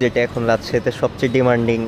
যেটা এখন রাজশাহীতে সবচেয়ে ডিমান্ডিং।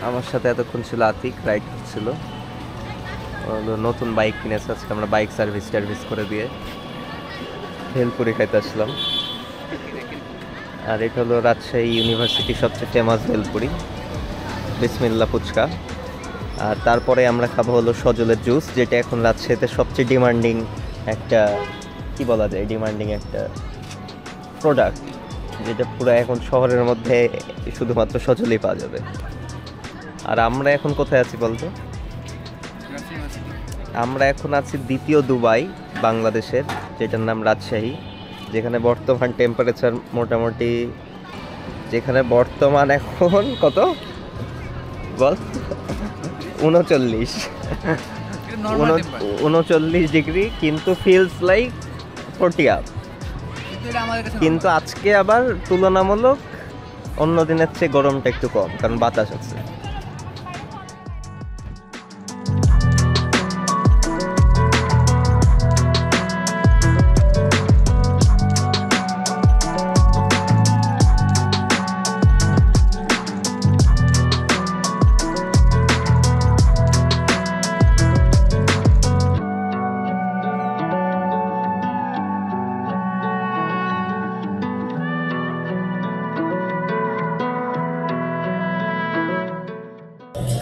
আমার সাথে এতক্ষণ ছিল আতিক, রাইড করছিল। নতুন বাইক কিনেছে আজকে, আমরা বাইক সার্ভিস করে দিয়ে ভেলপুরি খাইতে আসলাম। আর এটা হলো রাজশাহী ইউনিভার্সিটির সবচেয়ে ফেমাস ভেলপুরি, বিসমিল্লা ফুচকা। আর তারপরে আমরা খাবো হলো সজলের জুস, যেটা এখন রাজশাহীতে সবচেয়ে ডিমান্ডিং একটা, কি বলা যায়, ডিমান্ডিং একটা প্রোডাক্ট, যেটা পুরো এখন শহরের মধ্যে শুধুমাত্র সজলেই পাওয়া যাবে। আর আমরা এখন কোথায় আছি বলতো? আমরা এখন আছি দ্বিতীয় দুবাই বাংলাদেশের, যেটার নাম রাজশাহী, যেখানে বর্তমান টেম্পারেচার মোটামুটি, যেখানে বর্তমান এখন কত বল, 39 ডিগ্রি, কিন্তু ফিলস লাইক 40 আপ। কিন্তু আজকে আবার তুলনামূলক অন্য দিনের চেয়ে গরমটা একটু কম, কারণ বাতাস আছে।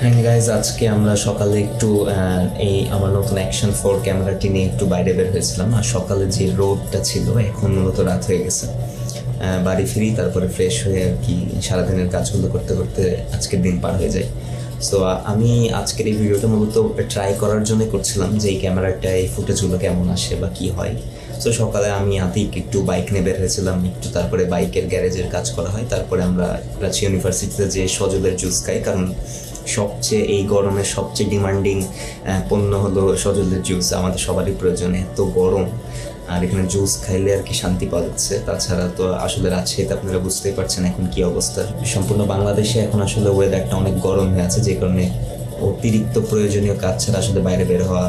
হ্যাঁ গাইজ, আজকে আমরা সকালে একটু এই আমার নতুন অ্যাকশন 4 ক্যামেরাটি নিয়ে একটু বাইরে বের হয়েছিলাম। আর সকালে যে রোদটা ছিল, এখন মূলত রাত হয়ে গেছে, বাড়ি ফিরি, তারপরে ফ্রেশ হয়ে আর কি সারাদিনের কাজগুলো করতে করতে আজকের দিন পার হয়ে যায়। সো আমি আজকের এই ভিডিওটা মূলত ট্রাই করার জন্য করছিলাম যে এই ক্যামেরাটা, এই ফুটেজগুলো কেমন আসে বা কী হয়। সো সকালে আমি আতিক একটু বাইক নিয়ে বের হয়েছিলাম, একটু তারপরে বাইকের গ্যারেজের কাজ করা হয়, তারপরে আমরা রাজশাহী ইউনিভার্সিটিতে যে সজলের জুস খাই, কারণ সবচেয়ে এই গরমের সবচেয়ে ডিমান্ডিং পণ্য হলো সজলের জুস। আমাদের সবারই প্রয়োজন, এত গরম, আর এখানে জুস খাইলে আর কি শান্তি পাওয়া যাচ্ছে। তাছাড়া তো আসলে রাজশাহীতে আপনারা বুঝতেই পারছেন এখন কি অবস্থা। সম্পূর্ণ বাংলাদেশে এখন আসলে ওয়েদারটা অনেক গরম হয়ে আছে, যে কারণে অতিরিক্ত প্রয়োজনীয় কাজ ছাড়া আসলে বাইরে বের হওয়া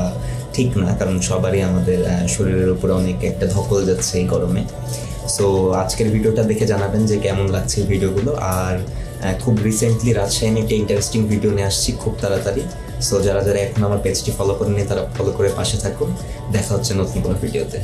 ঠিক না, কারণ সবারই আমাদের শরীরের উপরে অনেক একটা ধকল যাচ্ছে এই গরমে। সো আজকের ভিডিওটা দেখে জানাবেন যে কেমন লাগছে ভিডিওগুলো। আর খুব রিসেন্টলি রাজশাহী নিয়ে একটা ইন্টারেস্টিং ভিডিও নিয়ে আসছি খুব তাড়াতাড়ি। সো যারা যারা এখন আমার পেজটি ফলো করেনি, তারা ফলো করে পাশে থাকুন। দেখা হচ্ছে নতুন কোনো ভিডিওতে।